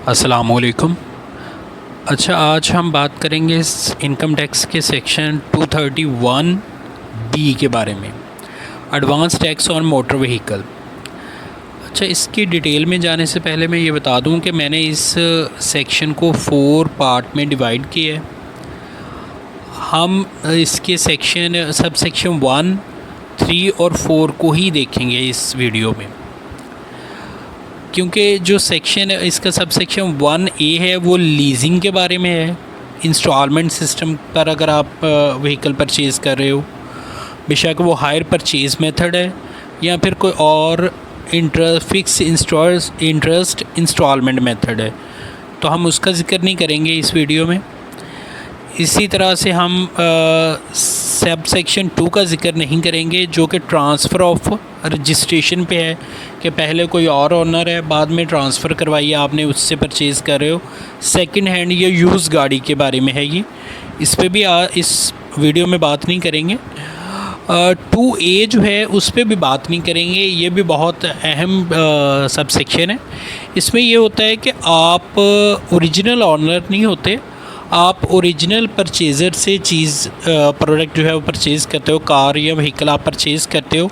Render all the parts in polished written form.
अस्सलामुअलैकुम। अच्छा, आज हम बात करेंगे इनकम टैक्स के सेक्शन 231 बी के बारे में, advance tax on motor vehicle. अच्छा, इसकी डिटेल में जाने से पहले मैं ये बता दूं कि मैंने इस सेक्शन को 4 पार्ट में डिवाइड किया है। हम इसके सब सेक्शन 1, 3 और 4 को ही देखेंगे इस वीडियो में, क्योंकि जो सेक्शन इसका सब सेक्शन 1A है वो लीजिंग के बारे में है। इंस्टॉलमेंट सिस्टम पर अगर आप व्हीकल परचेज़ कर रहे हो, बेशक वो हायर परचेज़ मेथड है या फिर कोई और फिक्स इंटरेस्ट इंस्टॉलमेंट मेथड है, तो हम उसका ज़िक्र नहीं करेंगे इस वीडियो में। इसी तरह से हम सब सेक्शन 2 का ज़िक्र नहीं करेंगे, जो कि ट्रांसफ़र ऑफ रजिस्ट्रेशन पे है, कि पहले कोई और ओनर है, बाद में ट्रांसफ़र करवाइए, आपने उससे परचेज़ कर रहे हो। सेकंड हैंड या यूज़ गाड़ी के बारे में है ये, इस पे भी इस वीडियो में बात नहीं करेंगे। 2A जो है उस पर भी बात नहीं करेंगे, ये भी बहुत अहम सब सेक्शन है। इसमें ये होता है कि आप ओरिजिनल ओनर नहीं होते, आप ओरिजिनल परचेज़र से प्रोडक्ट जो है वो परचेज़ करते हो, कार या व्हीकल आप परचेज़ करते हो,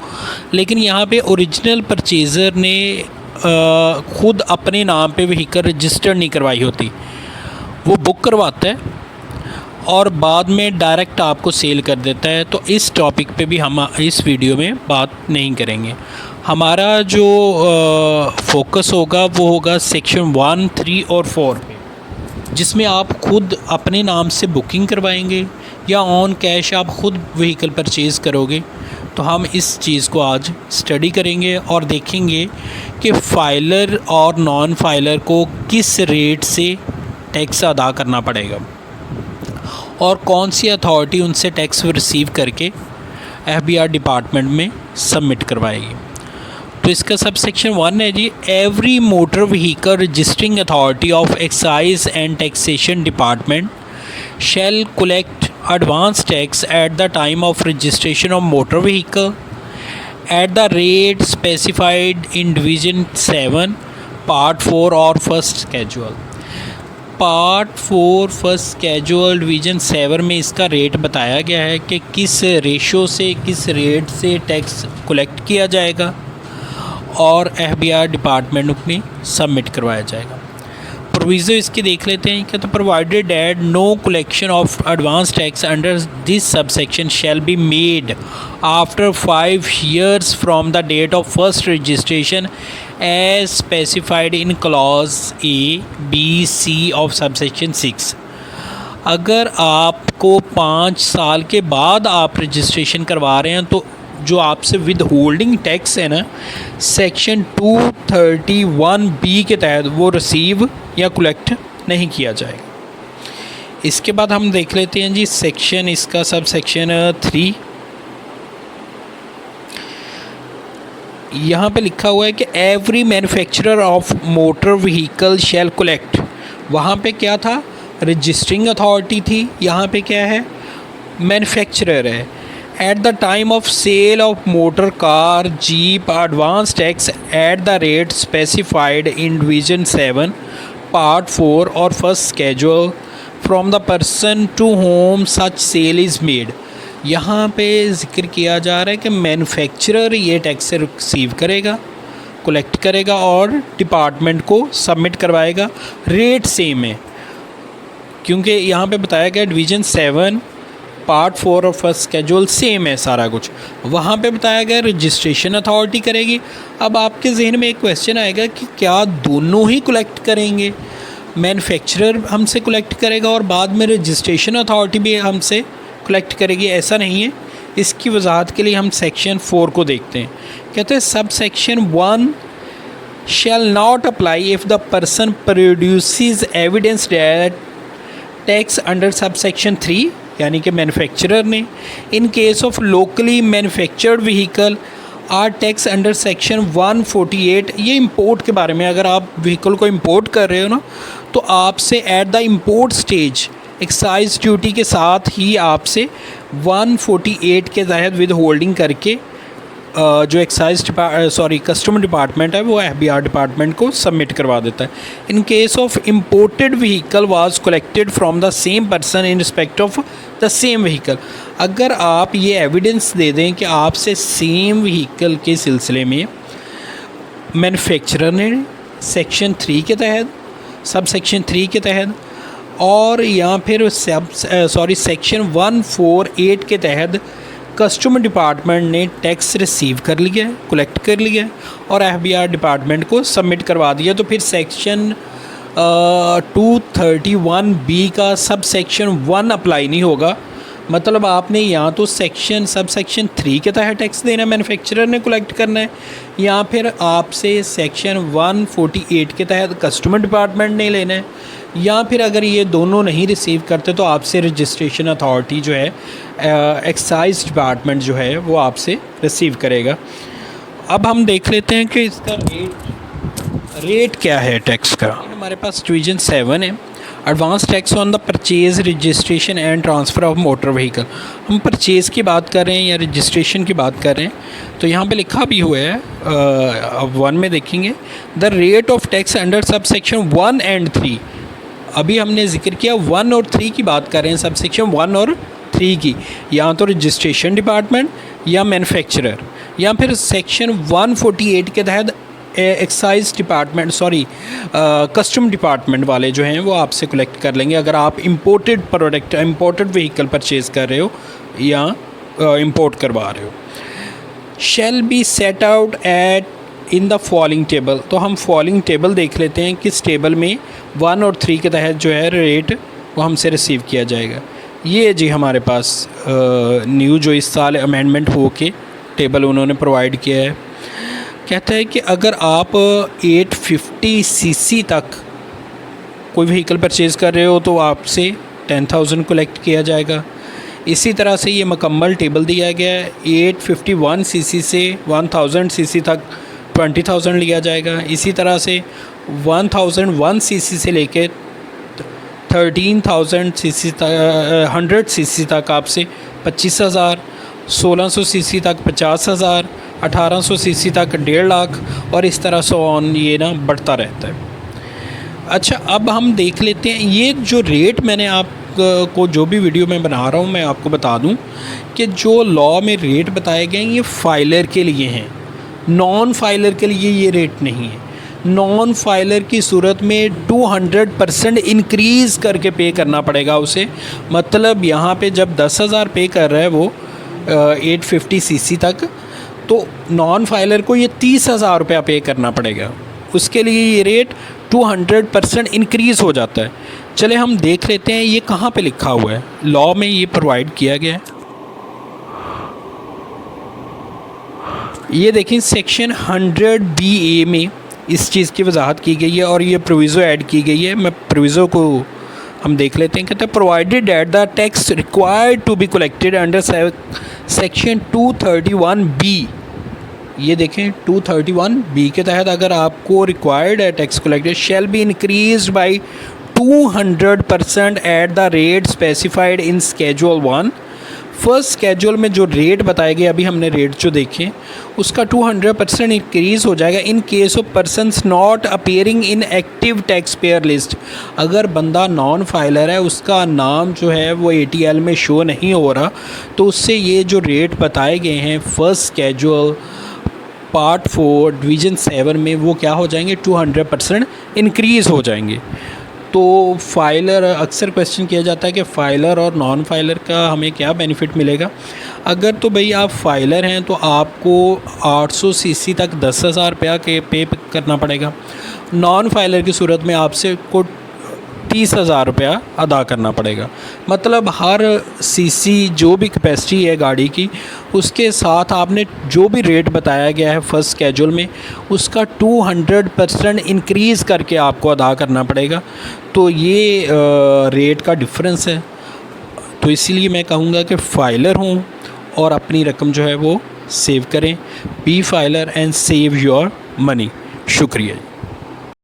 लेकिन यहाँ पे ओरिजिनल परचेज़र ने ख़ुद अपने नाम पे व्हीकल रजिस्टर नहीं करवाई होती, वो बुक करवाता है और बाद में डायरेक्ट आपको सेल कर देता है। तो इस टॉपिक पे भी हम इस वीडियो में बात नहीं करेंगे। हमारा जो फोकस होगा वो होगा सेक्शन 1, 3 और 4 पे, जिसमें आप खुद अपने नाम से बुकिंग करवाएंगे या ऑन कैश आप ख़ुद व्हीकल परचेज़ करोगे। तो हम इस चीज़ को आज स्टडी करेंगे और देखेंगे कि फ़ाइलर और नॉन फाइलर को किस रेट से टैक्स अदा करना पड़ेगा और कौन सी अथॉरिटी उनसे टैक्स रिसीव करके FBR डिपार्टमेंट में सबमिट करवाएगी। तो इसका सब सेक्शन 1 है जी, every motor vehicle registering authority of excise and taxation department shall collect advance tax at the time of registration of motor vehicle at the rate specified in division 7 part 4 और first schedule. Part 4 first schedule division 7 में इसका rate बताया गया है कि किस ratio से, किस रेट से टैक्स कलेक्ट किया जाएगा और FBR डिपार्टमेंट में सबमिट करवाया जाएगा। प्रोविज़ो इसके देख लेते हैं कि तो provided that no collection of advance tax under this sub section shall be made after 5 years from the date of first registration as specified in clause A, B, C of sub section 6। अगर आपको 5 साल के बाद आप registration करवा रहे हैं तो जो आपसे विद होल्डिंग टैक्स है ना, सेक्शन 231B के तहत वो रिसीव या कलेक्ट नहीं किया जाएगा। इसके बाद हम देख लेते हैं जी सेक्शन, इसका सब सेक्शन 3। यहाँ पे लिखा हुआ है कि every manufacturer of motor vehicle shall collect. वहाँ पे क्या था? रजिस्टरिंग अथॉरिटी थी, यहाँ पे क्या है? मैन्युफैक्चरर है। At the time of sale of motor car jeep advance tax at the rate specified in division 7 part 4 और first schedule from the person to whom such sale is made. यहाँ पे जिक्र किया जा रहा है कि मैन्युफैक्चरर ये टैक्स रिसीव करेगा, कलेक्ट करेगा और डिपार्टमेंट को सबमिट करवाएगा। रेट सेम है, क्योंकि यहाँ पे बताया गया डिवीज़न 7 पार्ट 4 और फर्स्ट स्केड्यूल सेम है सारा कुछ। वहाँ पे बताया गया रजिस्ट्रेशन अथॉरिटी करेगी। अब आपके जहन में एक क्वेश्चन आएगा कि क्या दोनों ही कलेक्ट करेंगे? मैन्युफैक्चरर हमसे कलेक्ट करेगा और बाद में रजिस्ट्रेशन अथॉरिटी भी हमसे कलेक्ट करेगी? ऐसा नहीं है। इसकी वजाहत के लिए हम सेक्शन 4 को देखते हैं। कहते हैं sub section 1 shall not apply if the person produces evidence that tax under sub section 3, यानी कि मैन्युफैक्चरर ने, in case of locally manufactured vehicle are tax under section 148। ये इंपोर्ट के बारे में, अगर आप व्हीकल को इंपोर्ट कर रहे हो ना, तो आपसे at the import stage excise duty के साथ ही आपसे 148 के तहत विद होल्डिंग करके जो एक्साइज कस्टम डिपार्टमेंट है वो FBR डिपार्टमेंट को सबमिट करवा देता है। इन case of imported vehicle was collected from the same person in respect of the same vehicle, अगर आप ये एविडेंस दे दें कि आपसे सेम व्हीकल के सिलसिले में मैन्युफैक्चरर ने सेक्शन 3 के तहत, सब सेक्शन 3 के तहत और या फिर सेक्शन 148 के तहत कस्टम डिपार्टमेंट ने टैक्स रिसीव कर लिया है, कलेक्ट कर लिया है और FBR डिपार्टमेंट को सबमिट करवा दिया, तो फिर सेक्शन 231B का सब सेक्शन 1 अप्लाई नहीं होगा। मतलब आपने या तो सब सेक्शन 3 के तहत टैक्स देना है, मैन्युफैक्चरर ने कलेक्ट करना है, या फिर आपसे सेक्शन 148 के तहत कस्टमर डिपार्टमेंट ने लेना है, या फिर अगर ये दोनों नहीं रिसीव करते तो आपसे रजिस्ट्रेशन अथॉरिटी जो है एक्साइज डिपार्टमेंट जो है वो आपसे रिसीव करेगा। अब हम देख लेते हैं कि इसका रेट क्या है टैक्स का। हमारे पास डिवीज़न 7 है, advance tax on the purchase registration and transfer of motor vehicle. हम परचेज़ की बात कर रहे हैं या रजिस्ट्रेशन की बात कर रहे हैं, तो यहाँ पे लिखा भी हुआ है, अब 1 में देखेंगे, the rate of tax under sub section 1 and 3। अभी हमने जिक्र किया 1 और 3 की बात कर रहे हैं, सब सेक्शन 1 और 3 की, या तो रजिस्ट्रेशन डिपार्टमेंट या मैन्युफैक्चरर, या फिर सेक्शन 148 के तहत एक्साइज डिपार्टमेंट कस्टम डिपार्टमेंट वाले जो हैं वो आपसे कलेक्ट कर लेंगे अगर आप imported product, imported vehicle purchase कर रहे हो या इम्पोर्ट करवा रहे हो। Shall be set out at in the following table. तो हम फॉलोइंग टेबल देख लेते हैं, किस टेबल में 1 और 3 के तहत जो है रेट वो हमसे रिसीव किया जाएगा। ये जी हमारे पास न्यू जो इस साल अमेंडमेंट हो के टेबल उन्होंने प्रोवाइड किया है। कहता है कि अगर आप 850 सीसी तक कोई व्हीकल परचेज़ कर रहे हो तो आपसे 10,000 कलेक्ट किया जाएगा। इसी तरह से ये मुकम्मल टेबल दिया गया है, 851 सीसी से 1000 सीसी तक 20,000 लिया जाएगा। इसी तरह से 1001 सीसी से लेके 13,000 सीसी तक 100 सीसी तक आपसे 25,000, 1600 सीसी तक 50,000, 1800 सीसी तक 1.5 लाख और इस तरह से ऑन ये ना बढ़ता रहता है। अच्छा, अब हम देख लेते हैं ये जो रेट मैंने आपको जो भी वीडियो मैं बना रहा हूँ मैं आपको बता दूँ कि जो लॉ में रेट बताए गए हैं ये फाइलर के लिए हैं, नॉन फाइलर के लिए ये रेट नहीं है। नॉन फाइलर की सूरत में 200% इंक्रीज़ करके पे करना पड़ेगा उसे। मतलब यहाँ पे जब 10,000 पे कर रहा है वो 850 सीसी तक, तो नॉन फाइलर को ये 30,000 रुपया पे करना पड़ेगा। उसके लिए ये रेट 200% इंक्रीज़ हो जाता है। चले हम देख लेते हैं ये कहाँ पे लिखा हुआ है, लॉ में ये प्रोवाइड किया गया है। ये देखें सेक्शन 100BA में इस चीज़ की वजाहत की गई है और ये प्रोविज़ो ऐड की गई है। मैं प्रोविज़ो को हम देख लेते हैं। कहते हैं provided that the tax required to be collected under section 231B। ये देखें 231B के तहत अगर आपको रिक्वायर्ड है tax collected shall be increased by 200% eight the rate specified in schedule 1। First schedule में जो रेट बताए गए, अभी हमने रेट जो देखे उसका 200% इंक्रीज़ हो जाएगा इन case of persons not appearing in active tax payer list. अगर बंदा नॉन फाइलर है, उसका नाम जो है वो ATL में शो नहीं हो रहा, तो उससे ये जो रेट बताए गए हैं फर्स्ट स्केड्यूल पार्ट 4 डिवीज़न 7 में वो क्या हो जाएंगे, 200% इंक्रीज़ हो जाएंगे। तो फाइलर, अक्सर क्वेश्चन किया जाता है कि फ़ाइलर और नॉन फाइलर का हमें क्या बेनिफिट मिलेगा। अगर तो भाई आप फाइलर हैं तो आपको 800 सीसी तक 10,000 रुपया के पे करना पड़ेगा। नॉन फाइलर की सूरत में आपसे को 30,000 रुपया अदा करना पड़ेगा। मतलब हर सीसी जो भी कैपेसिटी है गाड़ी की, उसके साथ आपने जो भी रेट बताया गया है फर्स्ट स्केड्यूल में उसका 200% इंक्रीज़ करके आपको अदा करना पड़ेगा। तो ये रेट का डिफरेंस है। तो इसीलिए मैं कहूँगा कि फ़ाइलर हूँ और अपनी रकम जो है वो सेव करें। Be filer and save your money. शुक्रिया।